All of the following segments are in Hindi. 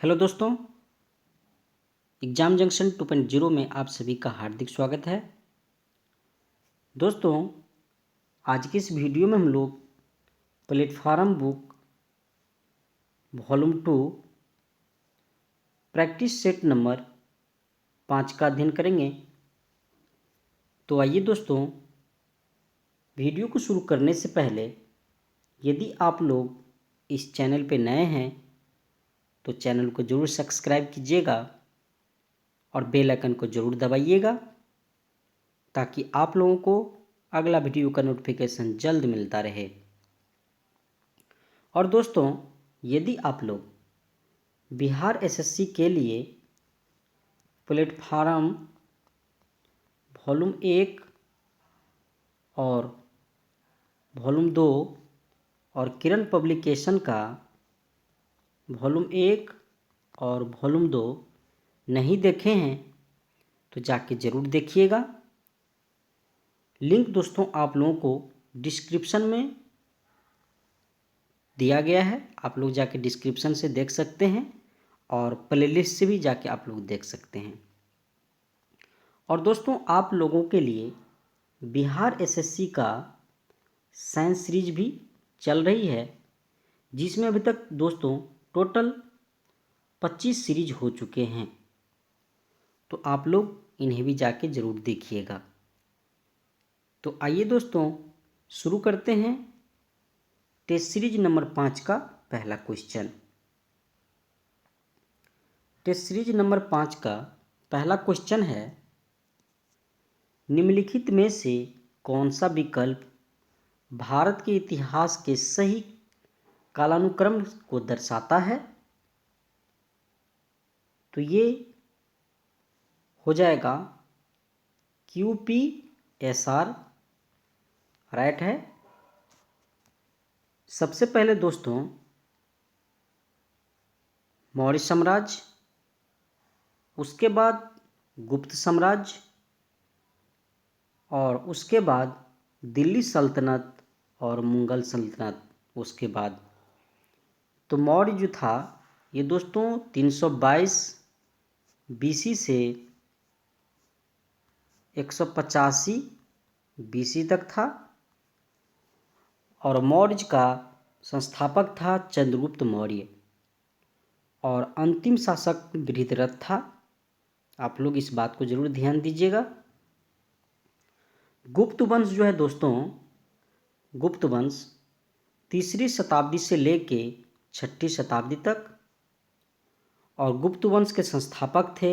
हेलो दोस्तों, एग्ज़ाम जंक्शन 2.0 में आप सभी का हार्दिक स्वागत है। दोस्तों, आज की इस वीडियो में हम लोग platform book volume 2 practice set number 5 का अध्ययन करेंगे। तो आइए दोस्तों, वीडियो को शुरू करने से पहले यदि आप लोग इस चैनल पे नए हैं तो चैनल को ज़रूर सब्सक्राइब कीजिएगा और बेल आइकन को ज़रूर दबाइएगा ताकि आप लोगों को अगला वीडियो का नोटिफिकेशन जल्द मिलता रहे। और दोस्तों, यदि आप लोग बिहार एसएससी के लिए प्लेटफॉर्म वॉल्यूम 1 और वॉल्यूम 2 और किरण पब्लिकेशन का वॉल्यूम 1 और वॉल्यूम 2 नहीं देखे हैं तो जाके ज़रूर देखिएगा। लिंक दोस्तों आप लोगों को डिस्क्रिप्शन में दिया गया है, आप लोग जाके डिस्क्रिप्शन से देख सकते हैं और प्लेलिस्ट से भी जाके आप लोग देख सकते हैं। और दोस्तों, आप लोगों के लिए बिहार एसएससी का साइंस सीरीज भी चल रही है, जिसमें अभी तक दोस्तों टोटल 25 सीरीज हो चुके हैं। तो आप लोग इन्हें भी जाके ज़रूर देखिएगा। तो आइए दोस्तों, शुरू करते हैं टेस्ट सीरीज नंबर 5 का पहला क्वेश्चन। टेस्ट सीरीज नंबर 5 का पहला क्वेश्चन है, निम्नलिखित में से कौन सा विकल्प भारत के इतिहास के सही कालानुक्रम को दर्शाता है? तो ये हो जाएगा QPSR राइट है। सबसे पहले दोस्तों मौर्य साम्राज्य, उसके बाद गुप्त साम्राज्य और उसके बाद दिल्ली सल्तनत और मुगल सल्तनत उसके बाद। तो मौर्य जो था ये दोस्तों 322 BC से 185 BC तक था और मौर्य का संस्थापक था चंद्रगुप्त मौर्य और अंतिम शासक बृहद्रथ था। आप लोग इस बात को जरूर ध्यान दीजिएगा। गुप्त वंश जो है दोस्तों, गुप्त वंश 3री शताब्दी से लेके 6ठी शताब्दी तक, और गुप्त वंश के संस्थापक थे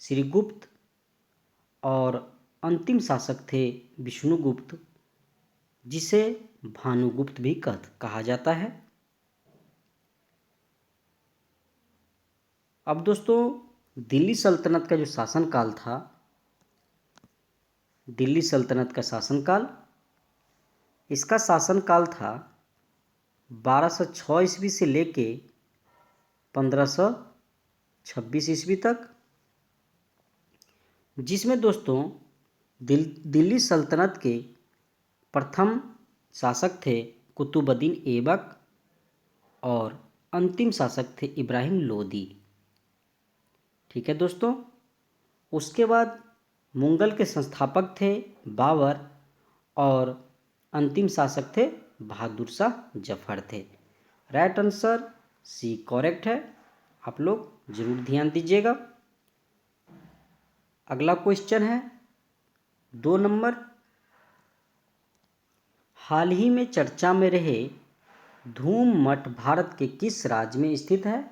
श्रीगुप्त और अंतिम शासक थे विष्णुगुप्त, जिसे भानुगुप्त भी कहा जाता है। अब दोस्तों, दिल्ली सल्तनत का जो शासनकाल था, दिल्ली सल्तनत का शासनकाल, इसका शासनकाल था 1206 ईस्वी से लेके 1526 ईस्वी तक, जिसमें दोस्तों दिल्ली सल्तनत के प्रथम शासक थे कुतुबुद्दीन ऐबक और अंतिम शासक थे इब्राहिम लोदी। ठीक है दोस्तों, उसके बाद मुगल के संस्थापक थे बाबर और अंतिम शासक थे बहादुर शाह जफर थे। राइट आंसर सी करेक्ट है, आप लोग जरूर ध्यान दीजिएगा। अगला क्वेश्चन है 2 नंबर, हाल ही में चर्चा में रहे धूम मठ भारत के किस राज्य में स्थित है?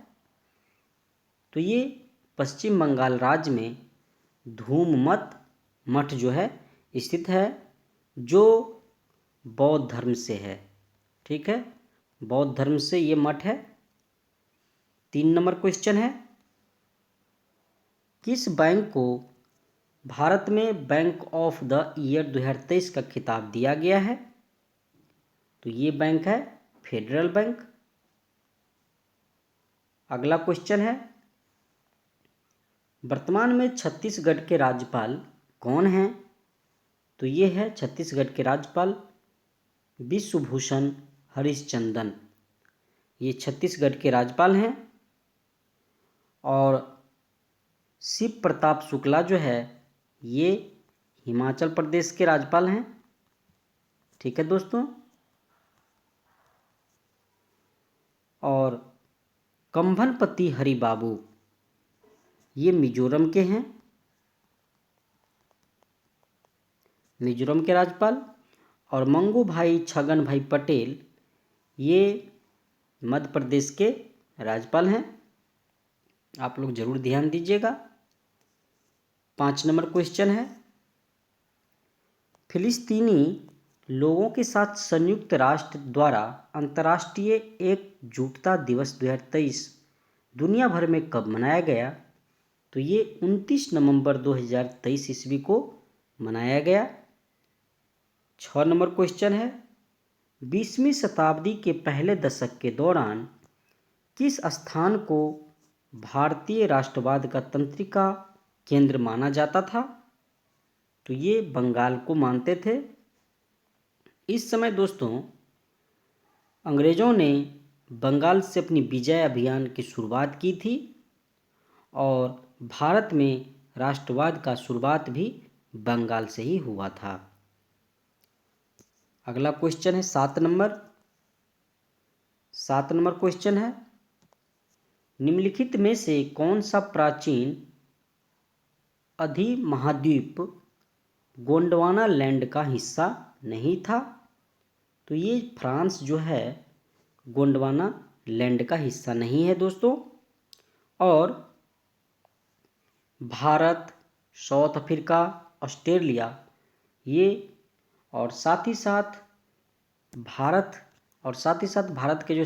तो ये पश्चिम बंगाल राज्य में धूम मठ जो है स्थित है, जो बौद्ध धर्म से है। ठीक है, बौद्ध धर्म से ये मठ है। 3 नंबर क्वेश्चन है, किस बैंक को भारत में बैंक ऑफ द ईयर 2023 का खिताब दिया गया है? तो ये बैंक है फेडरल बैंक। अगला क्वेश्चन है, वर्तमान में छत्तीसगढ़ के राज्यपाल कौन हैं? तो ये है छत्तीसगढ़ के राज्यपाल विश्वभूषण हरिश्चंद्रन, ये छत्तीसगढ़ के राज्यपाल हैं। और शिव प्रताप शुक्ला जो है ये हिमाचल प्रदेश के राज्यपाल हैं। ठीक है दोस्तों। और कंभनपति हरिबाबू ये मिजोरम के हैं, मिजोरम के राज्यपाल। और मंगू भाई छगन भाई पटेल ये मध्य प्रदेश के राज्यपाल हैं। आप लोग जरूर ध्यान दीजिएगा। 5 नंबर क्वेश्चन है, फिलिस्तीनी लोगों के साथ संयुक्त राष्ट्र द्वारा अंतर्राष्ट्रीय एकजुटता दिवस 2023 दुनिया भर में कब मनाया गया? तो ये 29 नवंबर 2023 ईस्वी को मनाया गया। 6 नंबर क्वेश्चन है, 20वीं शताब्दी के पहले दशक के दौरान किस स्थान को भारतीय राष्ट्रवाद का तंत्रिका केंद्र माना जाता था? तो ये बंगाल को मानते थे। इस समय दोस्तों अंग्रेज़ों ने बंगाल से अपनी विजय अभियान की शुरुआत की थी और भारत में राष्ट्रवाद का शुरुआत भी बंगाल से ही हुआ था। अगला क्वेश्चन है 7 नंबर। 7 नंबर क्वेश्चन है, निम्नलिखित में से कौन सा प्राचीन अधिमहाद्वीप गोंडवाना लैंड का हिस्सा नहीं था? तो ये फ्रांस जो है गोंडवाना लैंड का हिस्सा नहीं है दोस्तों। और भारत, साउथ अफ्रीका, ऑस्ट्रेलिया ये और साथ ही साथ भारत के जो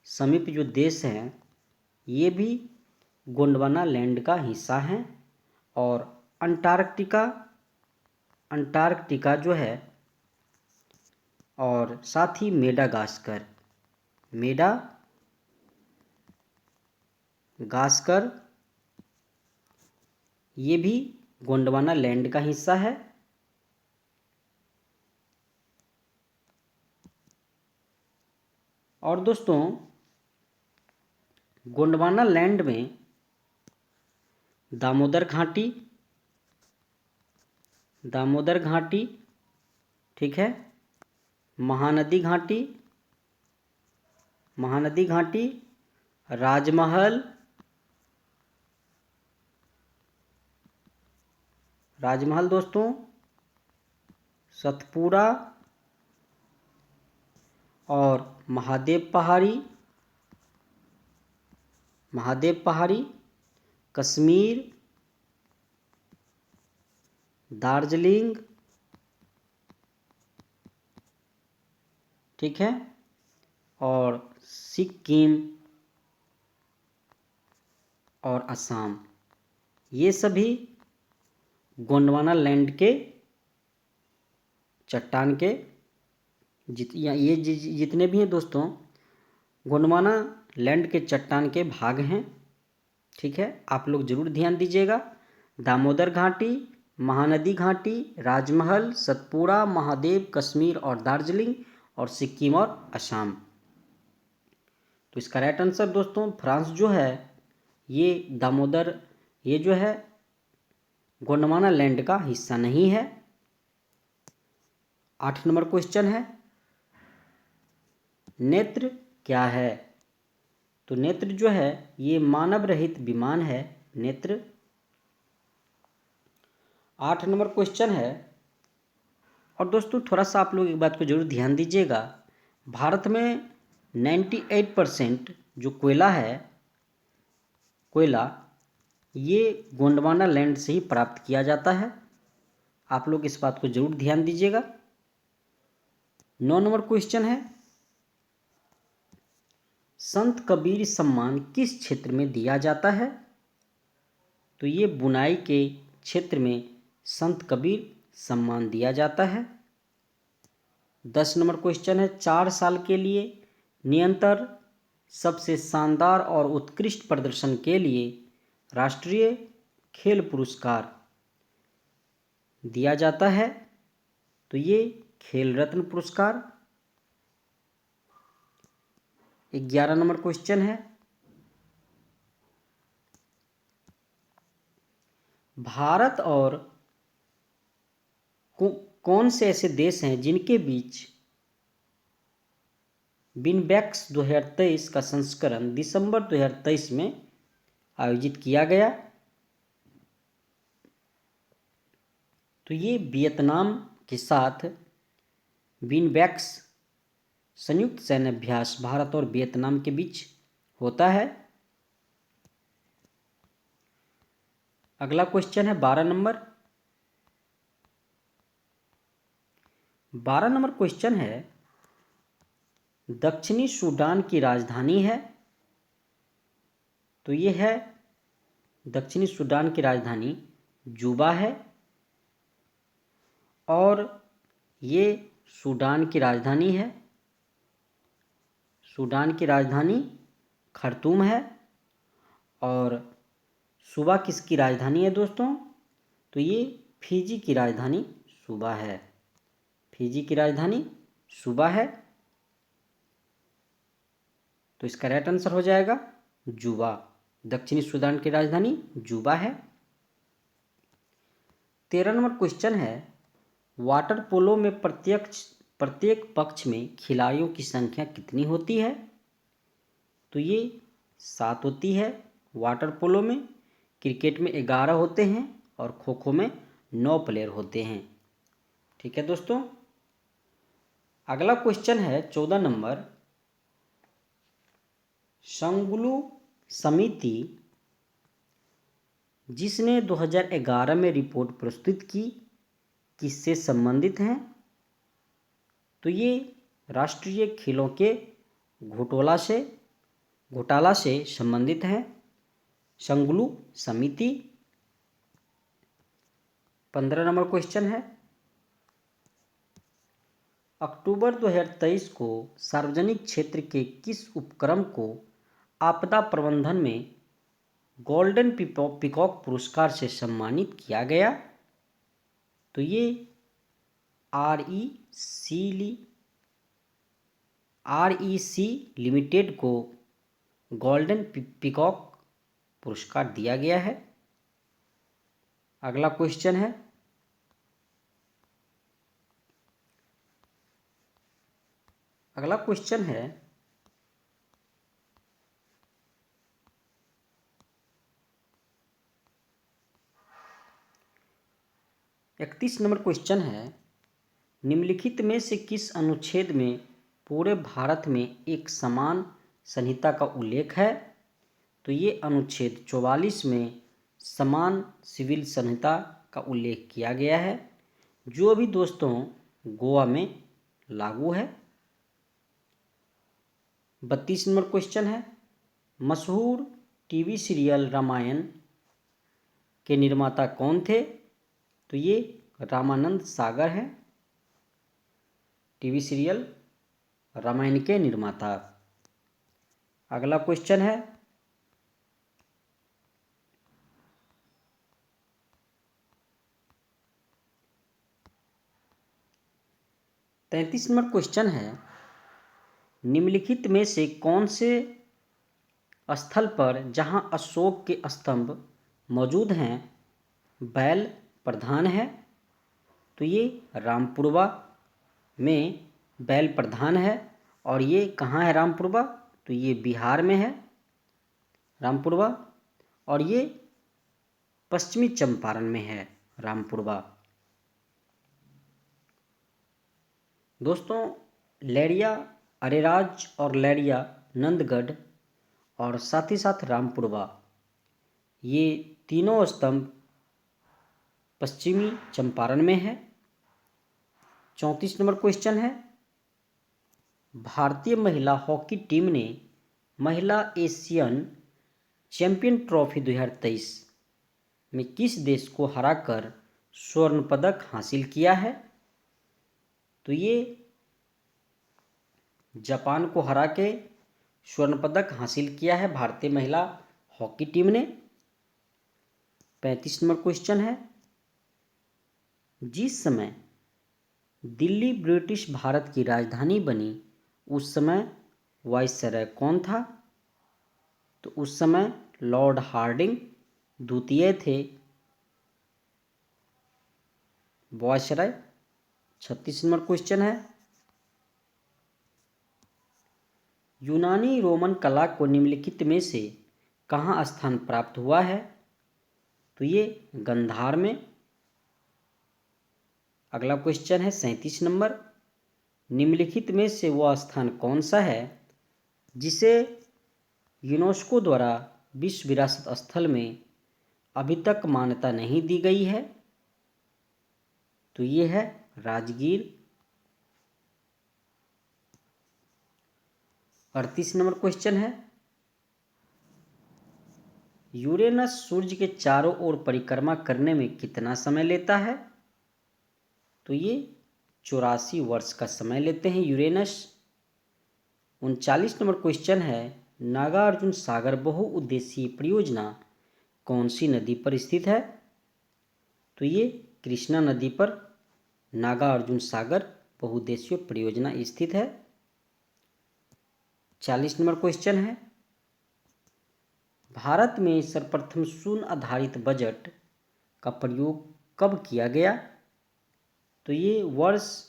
समीप जो देश हैं ये भी गोंडवाना लैंड का हिस्सा हैं। और अंटार्कटिका जो है और साथ ही मेडागास्कर ये भी गोंडवाना लैंड का हिस्सा है। और दोस्तों गोंडवाना लैंड में दामोदर घाटी, ठीक है, महानदी घाटी, राजमहल दोस्तों, सतपुड़ा और महादेव पहाड़ी, कश्मीर, दार्जिलिंग, ठीक है, और सिक्किम और असम ये सभी गोंडवाना लैंड के चट्टान के जितने भी हैं दोस्तों गोंडवाना लैंड के चट्टान के भाग हैं। ठीक है, आप लोग जरूर ध्यान दीजिएगा। दामोदर घाटी, महानदी घाटी, राजमहल, सतपुड़ा, महादेव, कश्मीर और दार्जिलिंग और सिक्किम और असम। तो इसका राइट आंसर दोस्तों फ्रांस जो है ये जो है गोंडवाना लैंड का हिस्सा नहीं है। 8 नंबर क्वेश्चन है, नेत्र क्या है? तो नेत्र जो है ये मानव रहित विमान है नेत्र। 8 नंबर क्वेश्चन है, और दोस्तों थोड़ा सा आप लोग एक बात को जरूर ध्यान दीजिएगा, भारत में 98% जो कोयला ये गोंडवाना लैंड से ही प्राप्त किया जाता है। आप लोग इस बात को जरूर ध्यान दीजिएगा। 9 नंबर क्वेश्चन है, संत कबीर सम्मान किस क्षेत्र में दिया जाता है? तो ये बुनाई के क्षेत्र में संत कबीर सम्मान दिया जाता है। 10 नंबर क्वेश्चन है, 4 साल के लिए निरंतर सबसे शानदार और उत्कृष्ट प्रदर्शन के लिए राष्ट्रीय खेल पुरस्कार दिया जाता है। तो ये खेल रत्न पुरस्कार। 11 नंबर क्वेश्चन है, भारत और कौन से ऐसे देश हैं जिनके बीच बिनबैक्स 2023 का संस्करण दिसंबर 2023 में आयोजित किया गया? तो ये वियतनाम के साथ बिनबैक्स संयुक्त सैन्य अभ्यास भारत और वियतनाम के बीच होता है। अगला क्वेश्चन है 12 नंबर। 12 नंबर क्वेश्चन है, दक्षिणी सूडान की राजधानी है। तो ये है, दक्षिणी सूडान की राजधानी जूबा है और ये सूडान की राजधानी है। सूडान की राजधानी खर्तूम है। और सूबा किसकी राजधानी है दोस्तों? तो ये फिजी की राजधानी सूबा है। फिजी की राजधानी सूबा है। तो इसका राइट आंसर हो जाएगा जूबा। दक्षिणी सूडान की राजधानी जूबा है। 13 नंबर क्वेश्चन है, वाटर पोलो में प्रत्येक पक्ष में खिलाड़ियों की संख्या कितनी होती है? तो ये 7 होती है वाटर पोलो में। क्रिकेट में 11 होते हैं और खो खो में 9 प्लेयर होते हैं। ठीक है दोस्तों। अगला क्वेश्चन है 14 नंबर, संगुलू समिति जिसने 2011 में रिपोर्ट प्रस्तुत की किससे संबंधित है? तो ये राष्ट्रीय खेलों के घोटाला से संबंधित है संगुलू समिति। 15 नंबर क्वेश्चन है, अक्टूबर 2023 को सार्वजनिक क्षेत्र के किस उपक्रम को आपदा प्रबंधन में गोल्डन पीकॉक पुरस्कार से सम्मानित किया गया? तो ये REC लिमिटेड को गोल्डन पीकॉक पुरस्कार दिया गया है। अगला क्वेश्चन है, अगला क्वेश्चन है 31 नंबर क्वेश्चन है, निम्नलिखित में से किस अनुच्छेद में पूरे भारत में एक समान संहिता का उल्लेख है? तो ये अनुच्छेद 44 में समान सिविल संहिता का उल्लेख किया गया है, जो अभी दोस्तों गोवा में लागू है। 32 नंबर क्वेश्चन है, मशहूर टीवी सीरियल रामायण के निर्माता कौन थे? तो ये रामानंद सागर हैं, टीवी सीरियल रामायण के निर्माता। अगला क्वेश्चन है 33 नंबर क्वेश्चन है, निम्नलिखित में से कौन से स्थल पर जहां अशोक के स्तंभ मौजूद हैं बैल प्रधान है? तो ये रामपुरवा में बैल प्रधान है। और ये कहाँ है रामपुरवा? तो ये बिहार में है रामपुरवा, और ये पश्चिमी चंपारण में है रामपुरवा। दोस्तों लहरिया अरेराज और लहरिया नंदगढ़ और साथ ही साथ रामपुरवा, ये तीनों स्तंभ पश्चिमी चंपारण में है। 34 नंबर क्वेश्चन है, भारतीय महिला हॉकी टीम ने महिला एशियन चैंपियन ट्रॉफी 2023 में किस देश को हराकर स्वर्ण पदक हासिल किया है? तो ये जापान को हरा के स्वर्ण पदक हासिल किया है भारतीय महिला हॉकी टीम ने। 35 नंबर क्वेश्चन है, जिस समय दिल्ली ब्रिटिश भारत की राजधानी बनी उस समय वाइसरॉय कौन था? तो उस समय लॉर्ड हार्डिंग द्वितीय थे। वायसराय। 36 नंबर क्वेश्चन है, यूनानी रोमन कला को निम्नलिखित में से कहाँ स्थान प्राप्त हुआ है? तो ये गंधार में। अगला क्वेश्चन है 37 नंबर, निम्नलिखित में से वह स्थान कौन सा है जिसे यूनेस्को द्वारा विश्व विरासत स्थल में अभी तक मान्यता नहीं दी गई है? तो ये है राजगीर। 38 नंबर क्वेश्चन है, यूरेनस सूर्य के चारों ओर परिक्रमा करने में कितना समय लेता है? तो ये 84 वर्ष का समय लेते हैं यूरेनस। 39 नंबर क्वेश्चन है, नागार्जुन सागर बहुउद्देशीय परियोजना कौन सी नदी पर स्थित है? तो ये कृष्णा नदी पर नागार्जुन सागर बहुउद्देशीय परियोजना स्थित है। 40 नंबर क्वेश्चन है, भारत में सर्वप्रथम शून्य आधारित बजट का प्रयोग कब किया गया? तो ये वर्ष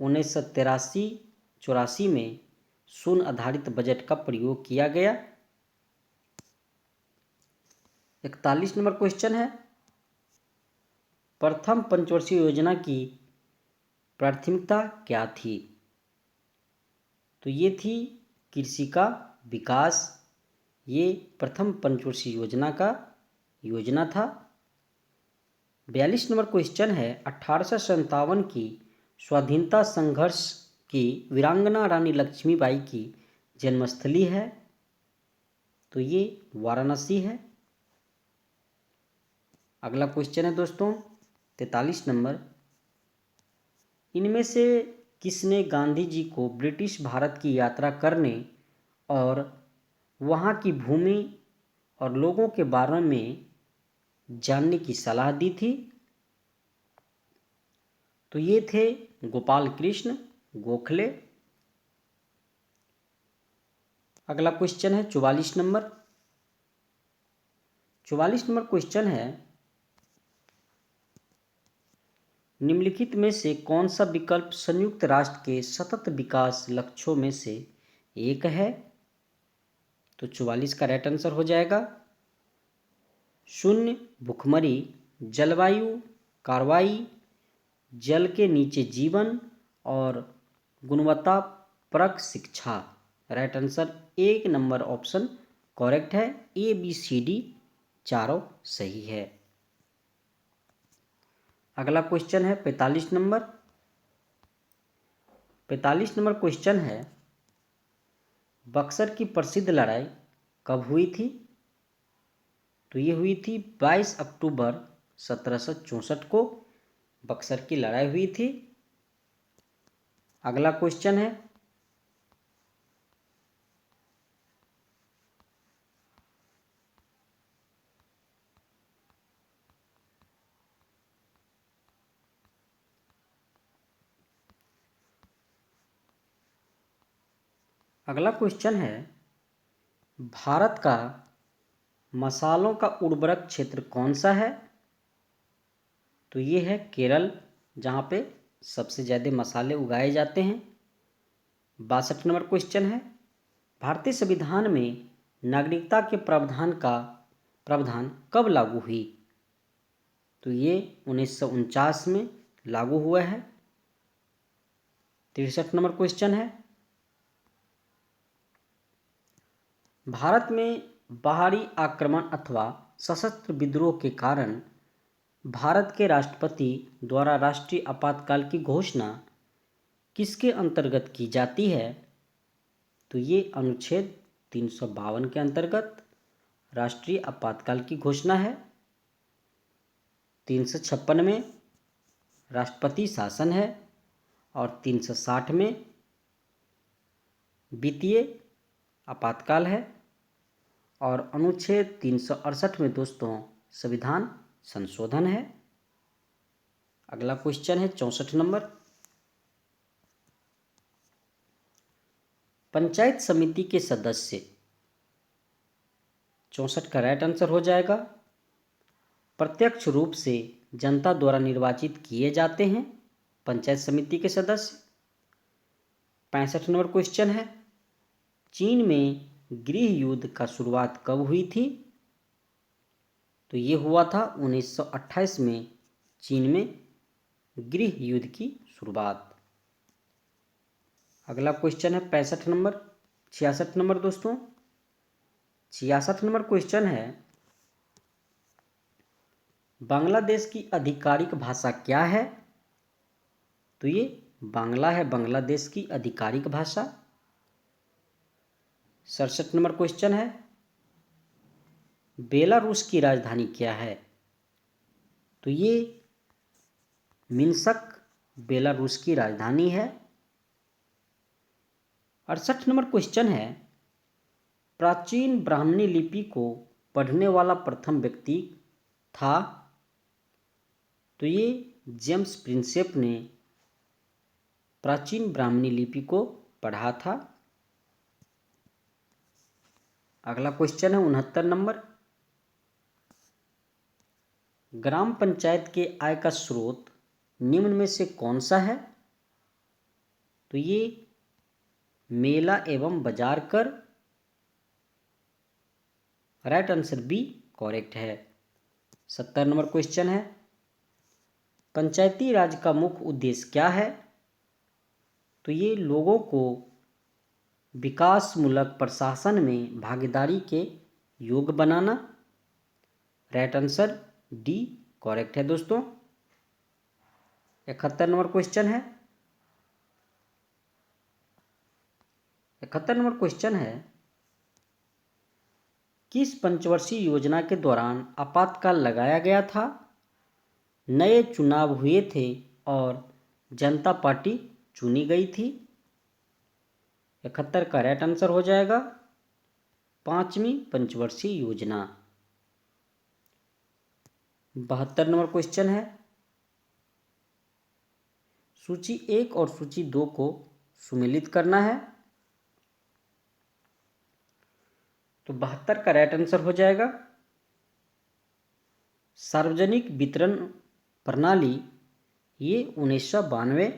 1983-84 में शून्य आधारित बजट का प्रयोग किया गया। 41 नंबर क्वेश्चन है, प्रथम पंचवर्षीय योजना की प्राथमिकता क्या थी? तो ये थी कृषि का विकास। ये प्रथम पंचवर्षीय योजना का योजना था। 42 नंबर क्वेश्चन है, 1857 की स्वाधीनता संघर्ष की वीरांगना रानी लक्ष्मीबाई की जन्मस्थली है? तो ये वाराणसी है। अगला क्वेश्चन है दोस्तों 43 नंबर, इनमें से किसने गांधी जी को ब्रिटिश भारत की यात्रा करने और वहाँ की भूमि और लोगों के बारे में जानने की सलाह दी थी? तो ये थे गोपाल कृष्ण गोखले। अगला क्वेश्चन है 44 नंबर। 44 नंबर क्वेश्चन है, निम्नलिखित में से कौन सा विकल्प संयुक्त राष्ट्र के सतत विकास लक्ष्यों में से एक है? तो 44 का राइट आंसर हो जाएगा शून्य भुखमरी, जलवायु कार्रवाई, जल के नीचे जीवन और गुणवत्ता परक शिक्षा। Right answer 1 number option correct है। ABCD चारों सही है। अगला क्वेश्चन है 45 नंबर। 45 नंबर क्वेश्चन है, बक्सर की प्रसिद्ध लड़ाई कब हुई थी? तो ये हुई थी 22 अक्टूबर 1764 को बक्सर की लड़ाई हुई थी। अगला क्वेश्चन है, अगला क्वेश्चन है, भारत का मसालों का उर्वरक क्षेत्र कौन सा है? तो ये है केरल, जहाँ पे सबसे ज़्यादा मसाले उगाए जाते हैं। 62 नंबर क्वेश्चन है, भारतीय संविधान में नागरिकता के प्रावधान कब लागू हुई? तो ये 1949 में लागू हुआ है। 63 नंबर क्वेश्चन है, भारत में बाहरी आक्रमण अथवा सशस्त्र विद्रोह के कारण भारत के राष्ट्रपति द्वारा राष्ट्रीय आपातकाल की घोषणा किसके अंतर्गत की जाती है? तो ये अनुच्छेद 352 के अंतर्गत राष्ट्रीय आपातकाल की घोषणा है। 356 में राष्ट्रपति शासन है और 360 में वित्तीय आपातकाल है और अनुच्छेद 368 में दोस्तों संविधान संशोधन है। अगला क्वेश्चन है 64 नंबर, पंचायत समिति के सदस्य, 64 का राइट आंसर हो जाएगा, प्रत्यक्ष रूप से जनता द्वारा निर्वाचित किए जाते हैं पंचायत समिति के सदस्य। 65 नंबर क्वेश्चन है, चीन में गृह युद्ध का शुरुआत कब हुई थी? तो ये हुआ था 1928 में चीन में गृह युद्ध की शुरुआत। अगला क्वेश्चन है 65 नंबर 66 नंबर दोस्तों 66 नंबर क्वेश्चन है, बांग्लादेश की आधिकारिक भाषा क्या है? तो ये बांग्ला है बांग्लादेश की आधिकारिक भाषा। 67 नंबर क्वेश्चन है, बेलारूस की राजधानी क्या है? तो ये मिन्स्क बेलारूस की राजधानी है। 68 नंबर क्वेश्चन है, प्राचीन ब्राह्मणी लिपि को पढ़ने वाला प्रथम व्यक्ति था? तो ये जेम्स प्रिंसेप ने प्राचीन ब्राह्मणी लिपि को पढ़ा था। अगला क्वेश्चन है 69 नंबर, ग्राम पंचायत के आय का स्रोत निम्न में से कौन सा है? तो ये मेला एवं बाजार कर। राइट आंसर बी करेक्ट है। 70 नंबर क्वेश्चन है, पंचायती राज का मुख्य उद्देश्य क्या है? तो ये लोगों को विकासमूलक प्रशासन में भागीदारी के योग्य बनाना। राइट आंसर डी करेक्ट है दोस्तों। 71 नंबर क्वेश्चन है 71 नंबर क्वेश्चन है, किस पंचवर्षीय योजना के दौरान आपातकाल लगाया गया था? नए चुनाव हुए थे और जनता पार्टी चुनी गई थी। 71 का राइट आंसर हो जाएगा 5वीं पंचवर्षीय योजना। 72 नंबर क्वेश्चन है, सूची 1 और सूची 2 को सुमेलित करना है। तो 72 का राइट आंसर हो जाएगा सार्वजनिक वितरण प्रणाली, ये 1992।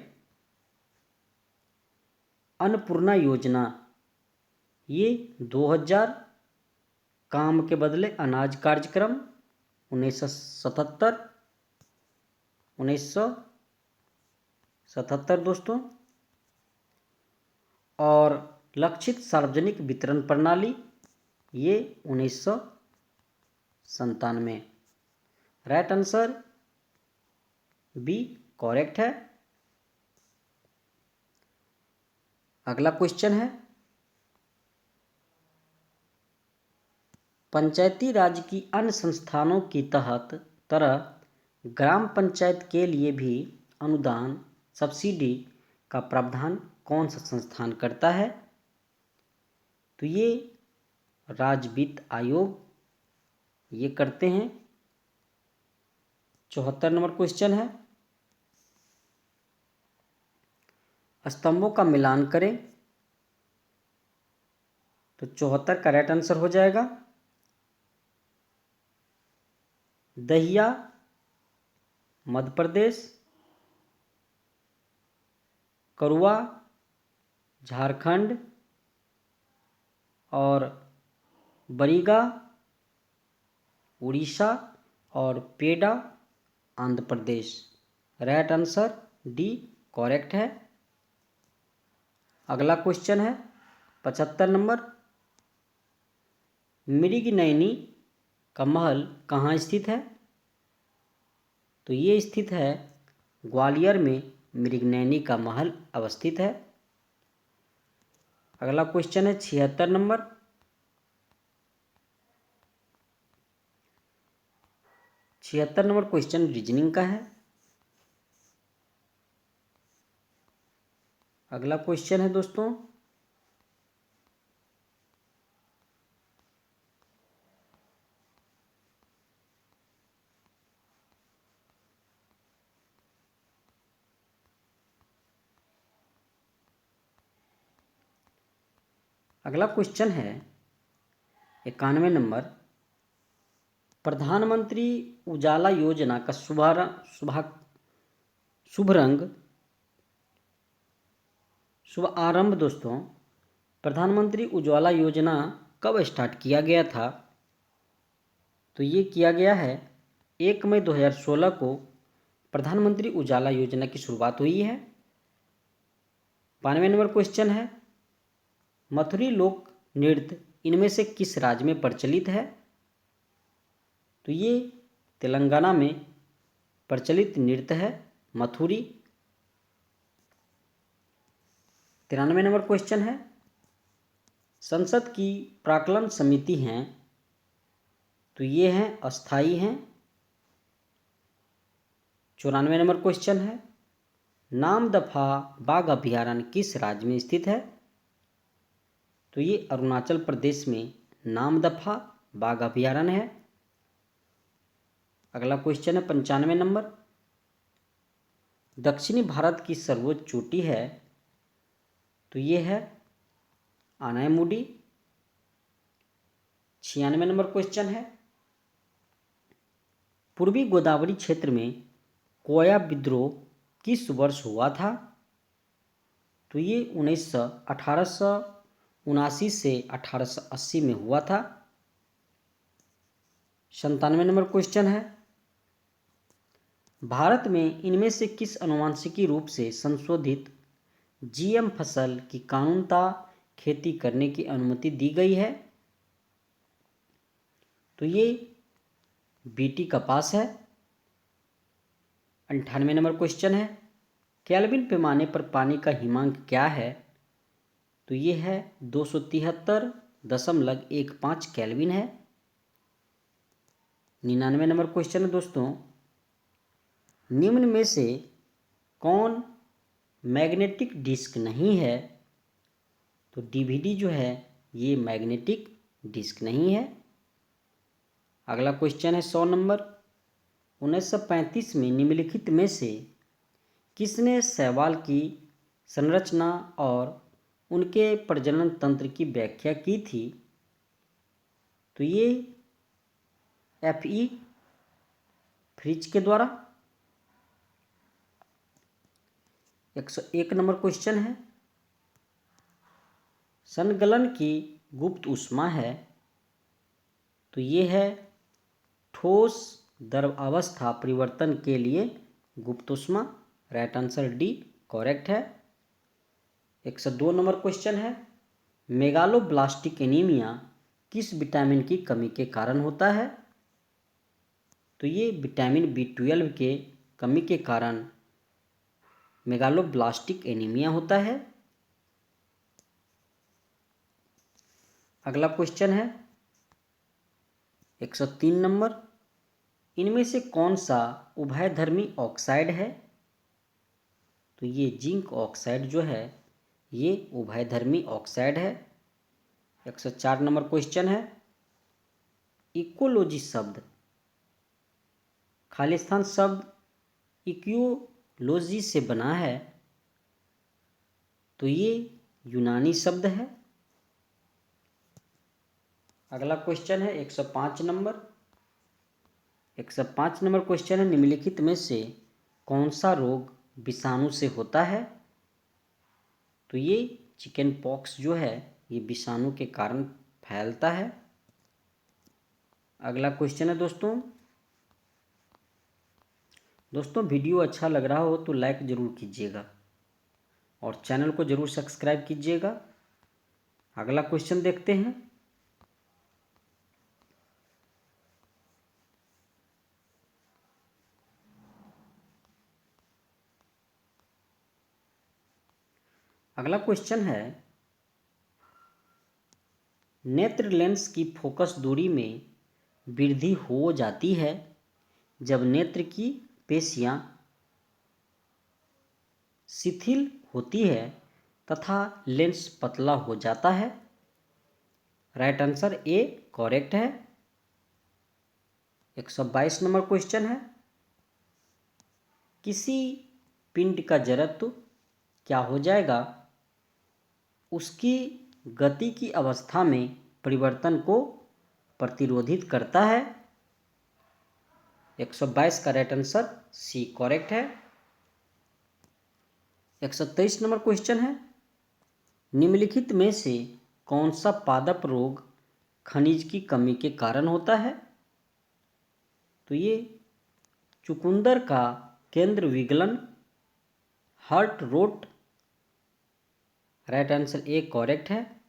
अन्नपूर्णा योजना ये 2000। काम के बदले अनाज कार्यक्रम 1977 दोस्तों। और लक्षित सार्वजनिक वितरण प्रणाली ये 1997। राइट आंसर बी करेक्ट है। अगला क्वेश्चन है, पंचायती राज की अन्य संस्थानों की तरह ग्राम पंचायत के लिए भी अनुदान सब्सिडी का प्रावधान कौन सा संस्थान करता है? तो ये राज्य वित्त आयोग ये करते हैं। 74 नंबर क्वेश्चन है, स्तंभों का मिलान करें। तो 74 का राइट आंसर हो जाएगा दहिया मध्य प्रदेश, करुआ झारखंड और बरीगा उड़ीसा और पेडा Andhra Pradesh. Right answer D correct है। अगला क्वेश्चन है 75 नंबर, मृगनयनी का महल कहाँ स्थित है? तो ये स्थित है ग्वालियर में मृगनयनी का महल अवस्थित है। अगला क्वेश्चन है 76 नंबर, क्वेश्चन रीजनिंग का है। अगला क्वेश्चन है दोस्तों, अगला क्वेश्चन है 91 नंबर, प्रधानमंत्री उजाला योजना का शुभ आरंभ दोस्तों, प्रधानमंत्री उज्ज्वला योजना कब स्टार्ट किया गया था? तो ये किया गया है 1 मई 2016 को प्रधानमंत्री उजाला योजना की शुरुआत हुई है। 92 नंबर क्वेश्चन है, मथुरी लोक नृत्य इनमें से किस राज्य में प्रचलित है? तो ये तेलंगाना में प्रचलित नृत्य है मथुरी। 93 नंबर क्वेश्चन है, संसद की प्राक्कलन समिति हैं तो ये हैं अस्थाई हैं। 94 नंबर क्वेश्चन है, नामदफा बाघ अभयारण्य किस राज्य में स्थित है? तो ये अरुणाचल प्रदेश में नामदफा बाघ अभयारण्य है। अगला क्वेश्चन है 95 नंबर, दक्षिणी भारत की सर्वोच्च चोटी है तो ये है आनैमुडी। 96 नंबर क्वेश्चन है, पूर्वी गोदावरी क्षेत्र में कोया विद्रोह किस वर्ष हुआ था? तो ये 1879 से 1880 में हुआ था। 97 नंबर क्वेश्चन है, भारत में इनमें से किस अनुवांशिकी रूप से संशोधित जीएम फसल की कानूनता खेती करने की अनुमति दी गई है? तो ये बीटी कपास है। 98 नंबर क्वेश्चन है, केल्विन पैमाने पर पानी का हिमांक क्या है? तो ये है 273.15 केल्विन है। 99 नंबर क्वेश्चन है दोस्तों, निम्न में से कौन मैग्नेटिक डिस्क नहीं है? तो डीवीडी जो है ये मैग्नेटिक डिस्क नहीं है। अगला क्वेश्चन है 100 नंबर, 1935 में निम्नलिखित में से किसने शैवाल की संरचना और उनके प्रजनन तंत्र की व्याख्या की थी? तो ये एफ.ई. फ्रिज के द्वारा। 101 नंबर क्वेश्चन है, संगलन की गुप्त ऊष्मा है तो ये है ठोस द्रव अवस्था परिवर्तन के लिए गुप्त ऊष्मा। राइट आंसर डी करेक्ट है। 102 नंबर क्वेश्चन है, मेगालोब्लास्टिक एनीमिया किस विटामिन की कमी के कारण होता है? तो ये विटामिन B12 के कमी के कारण मेगालोब्लास्टिक एनीमिया होता है। अगला क्वेश्चन है 103 नंबर, इनमें से कौन सा उभयधर्मी ऑक्साइड है? तो ये जिंक ऑक्साइड जो है ये उभयधर्मी ऑक्साइड है। 104 नंबर क्वेश्चन है, इकोलॉजी शब्द खालिस्तान शब्द इक्योलॉजी से बना है तो ये यूनानी शब्द है। अगला क्वेश्चन है 105 नंबर। 105 नंबर क्वेश्चन है, निम्नलिखित में से कौन सा रोग विषाणु से होता है? तो ये चिकन पॉक्स जो है ये विषाणु के कारण फैलता है। अगला क्वेश्चन है दोस्तों वीडियो अच्छा लग रहा हो तो लाइक ज़रूर कीजिएगा और चैनल को ज़रूर सब्सक्राइब कीजिएगा। अगला क्वेश्चन देखते हैं, अगला क्वेश्चन है, नेत्र लेंस की फोकस दूरी में वृद्धि हो जाती है जब नेत्र की पेशियां शिथिल होती है तथा लेंस पतला हो जाता है। राइट आंसर ए करेक्ट है। 122 नंबर क्वेश्चन है, किसी पिंड का जड़त्व क्या हो जाएगा? उसकी गति की अवस्था में परिवर्तन को प्रतिरोधित करता है। 122 का राइट आंसर सी करेक्ट है। 123 नंबर क्वेश्चन है, निम्नलिखित में से कौन सा पादप रोग खनिज की कमी के कारण होता है? तो ये चुकंदर का केंद्र विगलन, heart rot, right answer A correct है।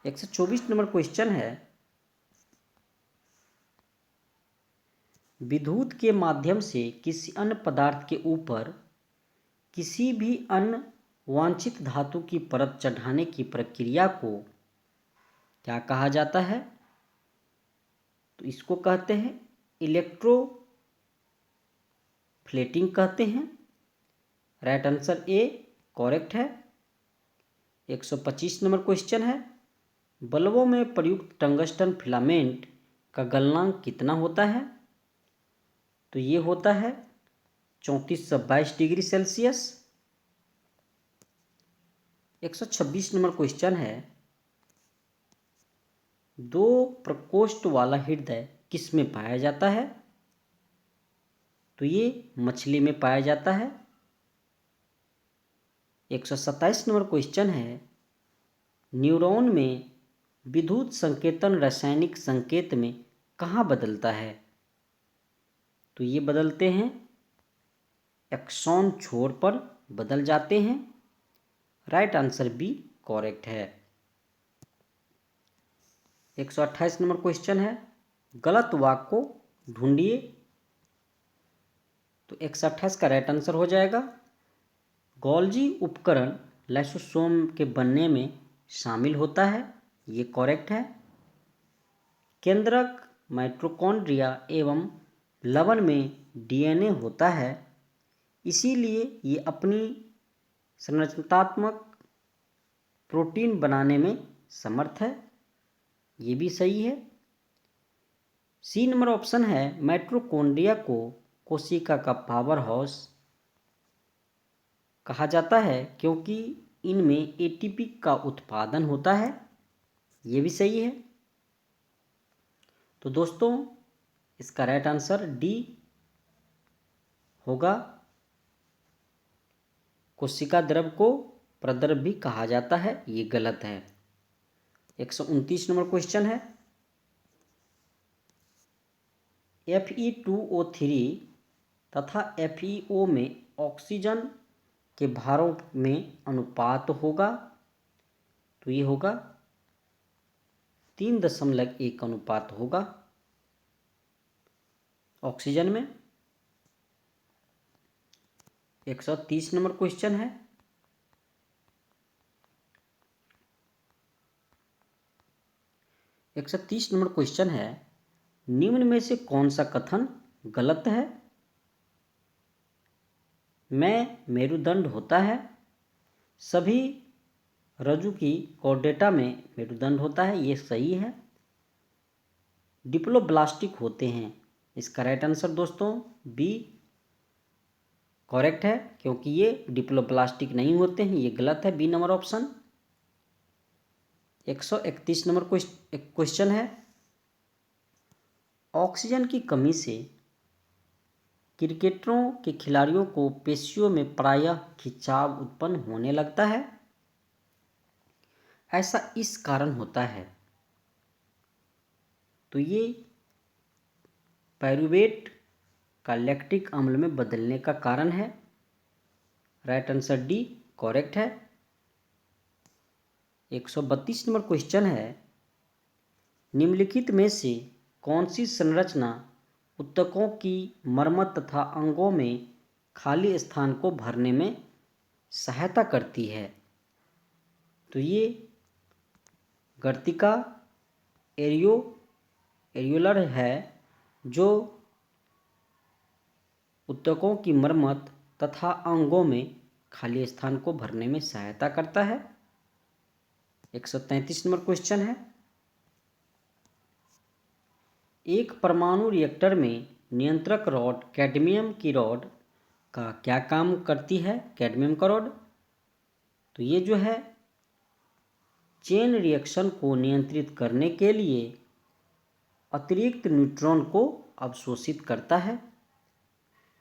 124 नंबर क्वेश्चन है, विद्युत के माध्यम से किसी अन्य पदार्थ के ऊपर किसी भी अन्य वांछित धातु की परत चढ़ाने की प्रक्रिया को क्या कहा जाता है? तो इसको कहते हैं इलेक्ट्रोफ्लेटिंग कहते हैं, राइट आंसर ए करेक्ट है। 125 नंबर क्वेश्चन है, बल्बों में प्रयुक्त टंगस्टन फिलामेंट का गलनांक कितना होता है? तो ये होता है 3422 डिग्री सेल्सियस। 126 नंबर क्वेश्चन है, दो प्रकोष्ठ वाला हृदय किस में पाया जाता है? तो ये मछली में पाया जाता है। 127 नंबर क्वेश्चन है, न्यूरॉन में विद्युत संकेतन रासायनिक संकेत में कहाँ बदलता है? तो ये बदलते हैं एक्सॉन छोर पर बदल जाते हैं, राइट आंसर बी करेक्ट है। 128 नंबर क्वेश्चन है, गलत वाक्य को ढूंढिए। तो 128 का राइट आंसर हो जाएगा, गोल्जी उपकरण लाइसोसोम के बनने में शामिल होता है, ये करेक्ट है। केंद्रक माइटोकॉन्ड्रिया एवं लवण में डीएनए होता है, इसीलिए ये अपनी संरचनात्मक प्रोटीन बनाने में समर्थ है, ये भी सही है। सी नंबर ऑप्शन है, माइटोकॉन्ड्रिया को कोशिका का पावर हाउस कहा जाता है क्योंकि इनमें एटीपी का उत्पादन होता है, ये भी सही है। तो दोस्तों इसका राइट आंसर डी होगा, कोशिका द्रव को प्रद्रव भी कहा जाता है, ये गलत है। 129 नंबर क्वेश्चन है, Fe2O3 तथा FeO में ऑक्सीजन के भारों में अनुपात होगा, तो ये होगा 3.1 अनुपात होगा ऑक्सीजन में। 130 नंबर क्वेश्चन है, नंबर क्वेश्चन है, निम्न में से कौन सा कथन गलत है? में मेरुदंड होता है, सभी रज्जु की कॉर्डेटा में मेरुदंड होता है, ये सही है। डिप्लोब्लास्टिक होते हैं, इसका राइट आंसर दोस्तों बी करेक्ट है क्योंकि ये डिप्लोब्लास्टिक नहीं होते हैं, ये गलत है, B number option. 131 number question है, ऑक्सीजन की कमी से क्रिकेटरों के खिलाड़ियों को पेशियों में प्रायः खिंचाव उत्पन्न होने लगता है, ऐसा इस कारण होता है। तो ये पायरुवेट का लैक्टिक अम्ल में बदलने का कारण है, राइट आंसर डी करेक्ट है। 132 नंबर क्वेश्चन है, निम्नलिखित में से कौन सी संरचना ऊतकों की मरम्मत तथा अंगों में खाली स्थान को भरने में सहायता करती है? तो ये गर्तिका एरियोलर है, जो ऊतकों की मरम्मत तथा अंगों में खाली स्थान को भरने में सहायता करता है। 133 नंबर क्वेश्चन है, एक परमाणु रिएक्टर में नियंत्रक रॉड कैडमियम की रॉड का क्या काम करती है? कैडमियम का रॉड, तो ये जो है चेन रिएक्शन को नियंत्रित करने के लिए अतिरिक्त न्यूट्रॉन को अवशोषित करता है।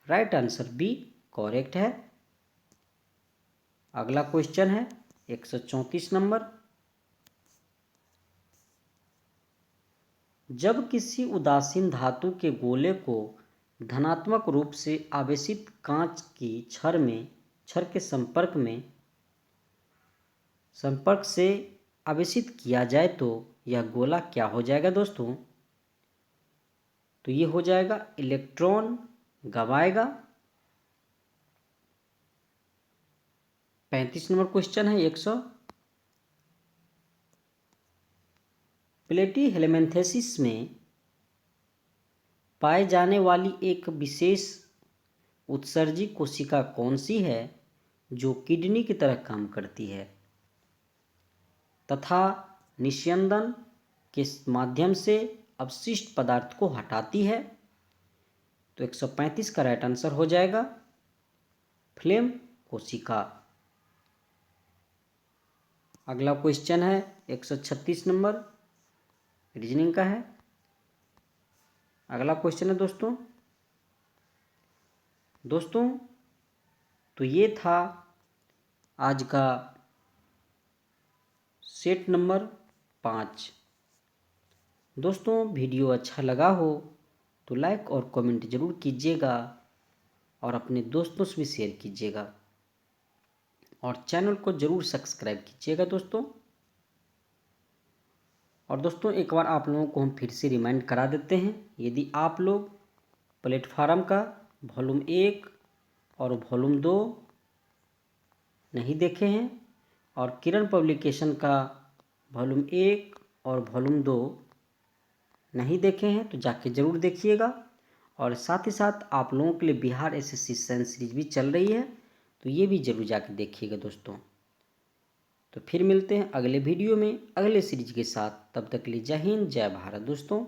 राइट आंसर बी करेक्ट है। अगला क्वेश्चन है 134 नंबर। जब किसी उदासीन धातु के गोले को धनात्मक रूप से आवेशित कांच की छड़ के संपर्क से आवेशित किया जाए तो यह गोला क्या हो जाएगा दोस्तों? तो ये हो जाएगा इलेक्ट्रॉन गंवाएगा। 35 नंबर क्वेश्चन है 100। प्लेटीहेल्मिन्थेसिस में पाए जाने वाली एक विशेष उत्सर्जी कोशिका कौन सी है जो किडनी की तरह काम करती है तथा निस्यंदन के माध्यम से अपशिष्ट पदार्थ को हटाती है? तो 135 का राइट आंसर हो जाएगा फ्लेम कोशिका। अगला क्वेश्चन है 136 नंबर, रीजनिंग का है। अगला क्वेश्चन है दोस्तों तो ये था आज का सेट नंबर 5। दोस्तों वीडियो अच्छा लगा हो तो लाइक और कमेंट ज़रूर कीजिएगा और अपने दोस्तों से भी शेयर कीजिएगा और चैनल को ज़रूर सब्सक्राइब कीजिएगा दोस्तों। और दोस्तों एक बार आप लोगों को हम फिर से रिमाइंड करा देते हैं, यदि आप लोग प्लेटफार्म का वॉल्यूम 1 और वॉल्यूम 2 नहीं देखे हैं और किरण पब्लिकेशन का वॉल्यूम 1 और वॉल्यूम 2 नहीं देखे हैं तो जाके ज़रूर देखिएगा। और साथ ही साथ आप लोगों के लिए बिहार एसएससी साइंस सीरीज भी चल रही है तो ये भी ज़रूर जाके देखिएगा दोस्तों। तो फिर मिलते हैं अगले वीडियो में अगले सीरीज के साथ। तब तक के लिए जय हिंद जय भारत दोस्तों।